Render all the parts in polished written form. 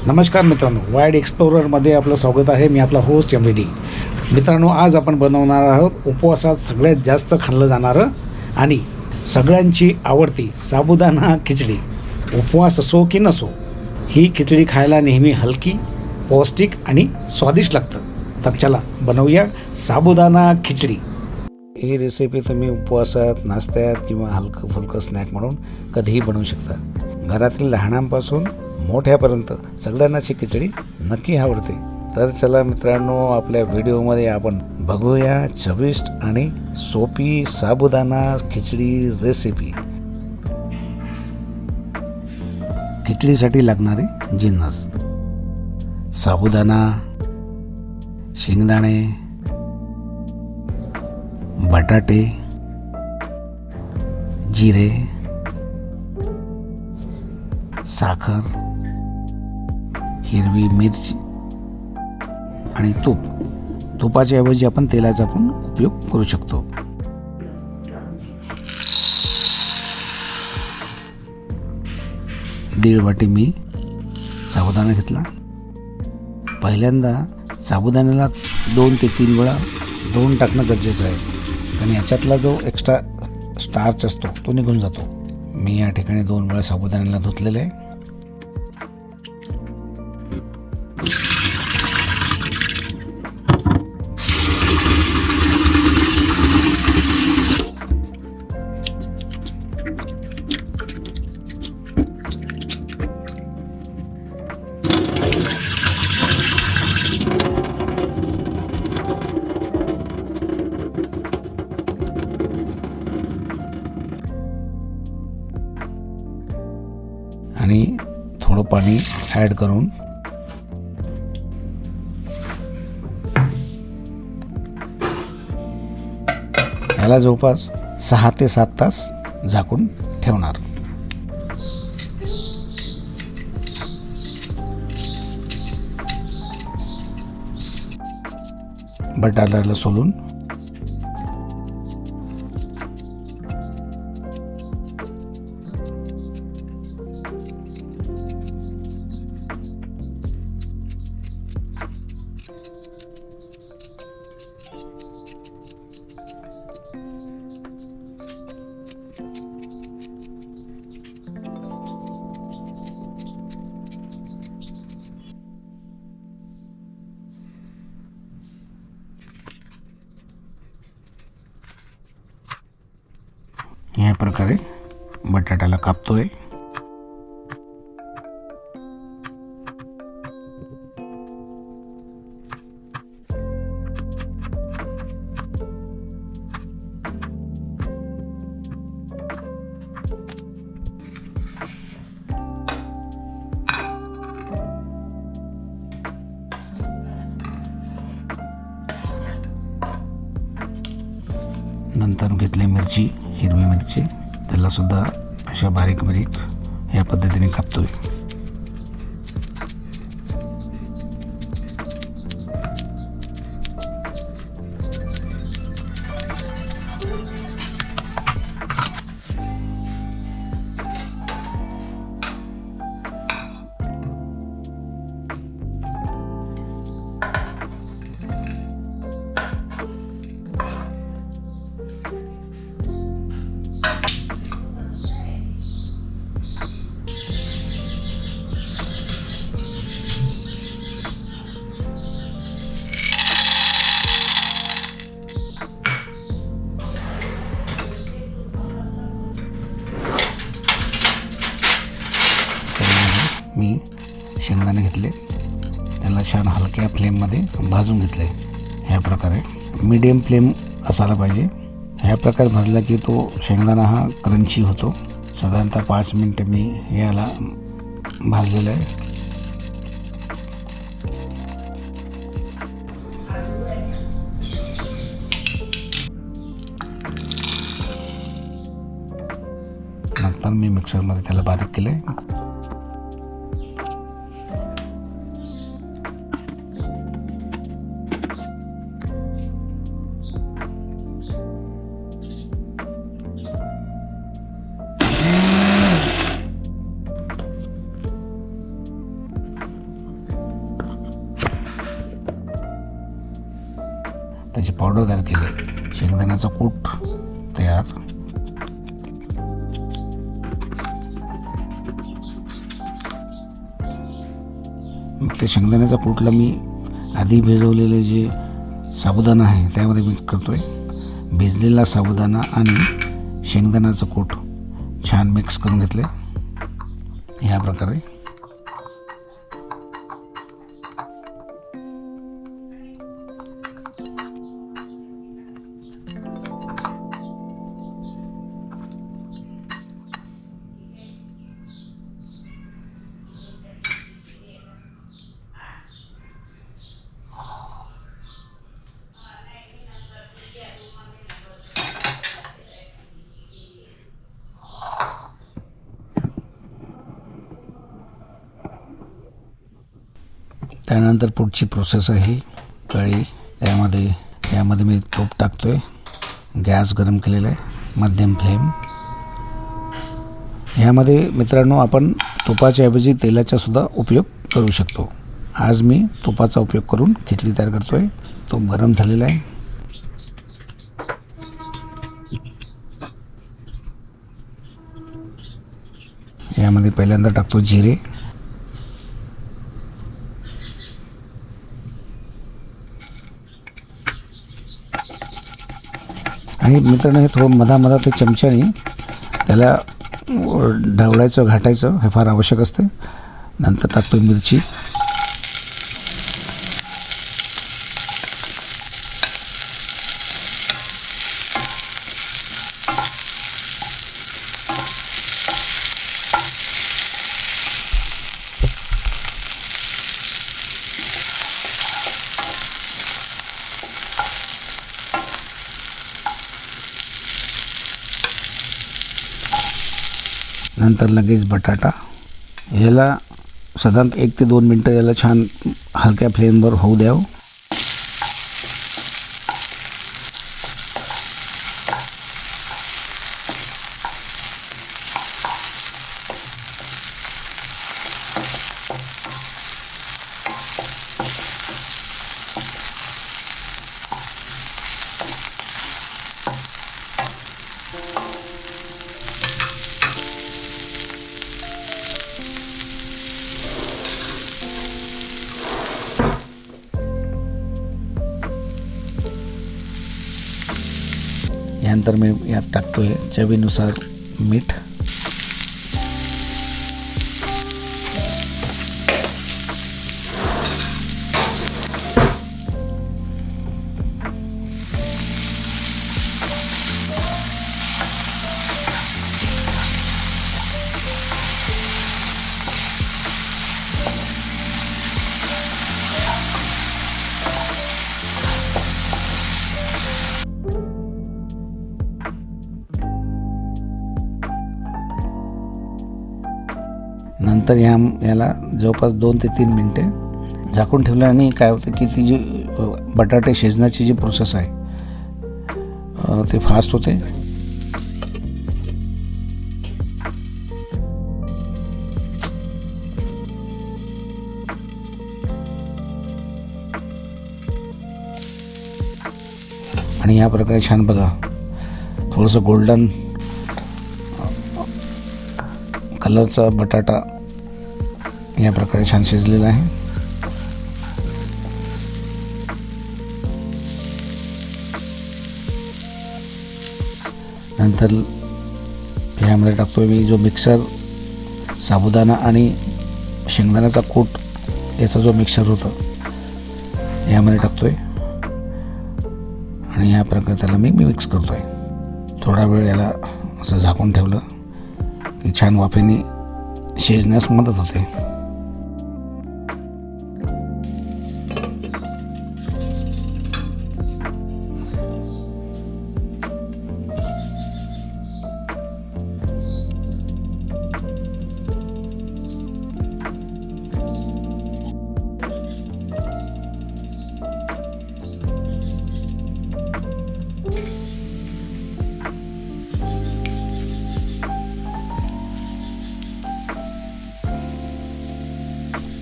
नमस्कार मित्रांनो, वाईल्ड एक्सप्लोररमध्ये आपलं स्वागत आहे. मी आपला होस्ट MVD. मित्रांनो, आज आपण बनवणार आहोत उपवासात सगळ्यात जास्त खाल्लं जाणारं आणि सगळ्यांची आवडती साबुदाणा खिचडी. उपवास असो की नसो, ही खिचडी खायला नेहमी हलकी, पौष्टिक आणि स्वादिष्ट लागतं. तर चला बनवूया साबुदाणा खिचडी. ही रेसिपी तुम्ही उपवासात, नाश्त्यात किंवा हलकं फुलकं स्नॅक म्हणून कधीही बनवू शकता. घरातील लहानांपासून मोठ्यापर्यंत सगळ्यांनाच ही खिचडी नक्की आवडते. तर चला मित्रांनो, आपल्या व्हिडिओमध्ये आपण बघूया चविष्ट आणि सोपी साबुदाणा खिचडी रेसिपी. खिचडीसाठी लागणारे जिन्नस: साबुदाणा, शेंगदाणे, बटाटे, जिरे, साखर, हिरवी मिरची आणि तूप. तुपाच्या ऐवजी आपण तेलाचा पण उपयोग करू शकतो. दीड वाटी मी साबुदाणा घेतला. पहिल्यांदा साबुदाण्याला 2 ते 3 वेळा धुवून टाकणं गरजेचं आहे, कारण याच्यातला जो एक्स्ट्रा स्टार्च असतो तो निघून जातो. मी या ठिकाणी 2 वेळा साबुदाण्याला धुतलेलं आहे. आणि थोडं पाणी ॲड करून याला जवळपास 6 ते 7 तास झाकून ठेवणार. बटाट्याला सोलून या प्रकारे बटाट्याला कापतोय. नंतर घेतली मिरची, हिरवी मिरची, त्याला सुद्धा अशा बारीक बारीक या पद्धतीने कापतोय. मी शेंगदाणे घेतले, त्याला छान हलक्या फ्लेममध्ये भाजून घेतले. ह्या प्रकारे मीडियम फ्लेम असायला पाहिजे. ह्या प्रकारे भाजला की तो शेंगदाणा हा क्रंची होतो. साधारणतः 5 मिनिटं मी याला भाजलेलं आहे. नंतर मी मिक्सरमध्ये त्याला बारीक केलं आहे. त्याची पावडर तयार केली. शेंगदाण्याचा कूट तयार. मग ते शेंगदाण्याच्या कूटला मी आधी भिजवलेले जे साबुदाणा आहे त्यामध्ये मिक्स करतो आहे. भिजलेला साबुदाणा आणि शेंगदाण्याचं कूट छान मिक्स करून घेतले ह्या प्रकारे. त्यानंतर पुढची प्रोसेस आहे कढई. यामध्ये मी तूप टाकतोय. गॅस गरम केलेला आहे, मध्यम फ्लेम. यामध्ये मित्रांनो आपण तुपाच्या ऐवजी तेलाचा सुद्धा उपयोग करू शकतो. आज मी तुपाचा उपयोग करून खिचडी तयार करतोय. तूप गरम झालेला आहे. यामध्ये पहिल्यांदा टाकतो जिरे. आणि मित्रांनो हे थोडं मधामधात ते चमच्याने त्याला ढवळायचं, घाटायचं हे फार आवश्यक असते. नंतर टाकतो मिरची. नंतर लगेच बटाटा. याला साधारण 1 ते 2 मिनटं याला छान हलक्या फ्लेमवर होऊ द्यावं. यानंतर मी यात टाकतोय चवीनुसार मीठ. नंतर याला जवळपास 2 ते 3 मिनटे झाकून ठेवल्याने काय होतं की ती जी बटाटे शिजण्याची जी प्रोसेस आहे ते फास्ट होते. आणि या प्रकारे छान बघा थोडंसं गोल्डन कलरचा बटाटा या प्रकारे छान शिजलेला आहे. नंतर यामध्ये टाकतोय मी जो मिक्सर साबुदाणा आणि शेंगदाण्याचा कूट याचा जो मिक्सर होता यामध्ये टाकतोय आणि या प्रकारे त्याला मी मिक्स करतोय. थोडा वेळ याला असं झाकून ठेवलं की छान वाफेने शिजण्यास मदत होते.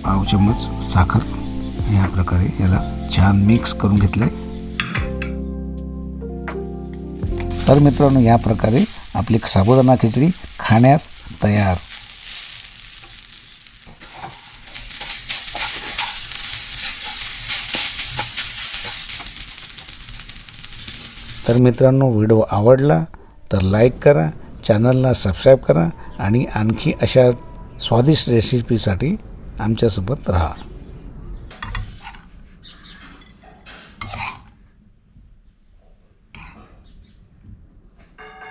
पाव चम्मच साखर या प्रकारे याला छान मिक्स करून घेतले. तर मित्रांनो, या प्रकारे आपली साबुदाणा खिचडी खाण्यास तयार. तर मित्रांनो, व्हिडिओ आवडला तर लाईक करा, चॅनलला सबस्क्राईब करा आणि आणखी अशा स्वादिष्ट रेसिपीसाठी आमच्यासोबत राहा.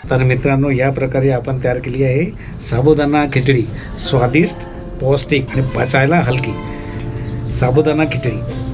तर मित्रांनो, या प्रकारे आपण तयार केली आहे साबुदाणा खिचडी. स्वादिष्ट, पौष्टिक आणि पचायला हलकी साबुदाणा खिचडी.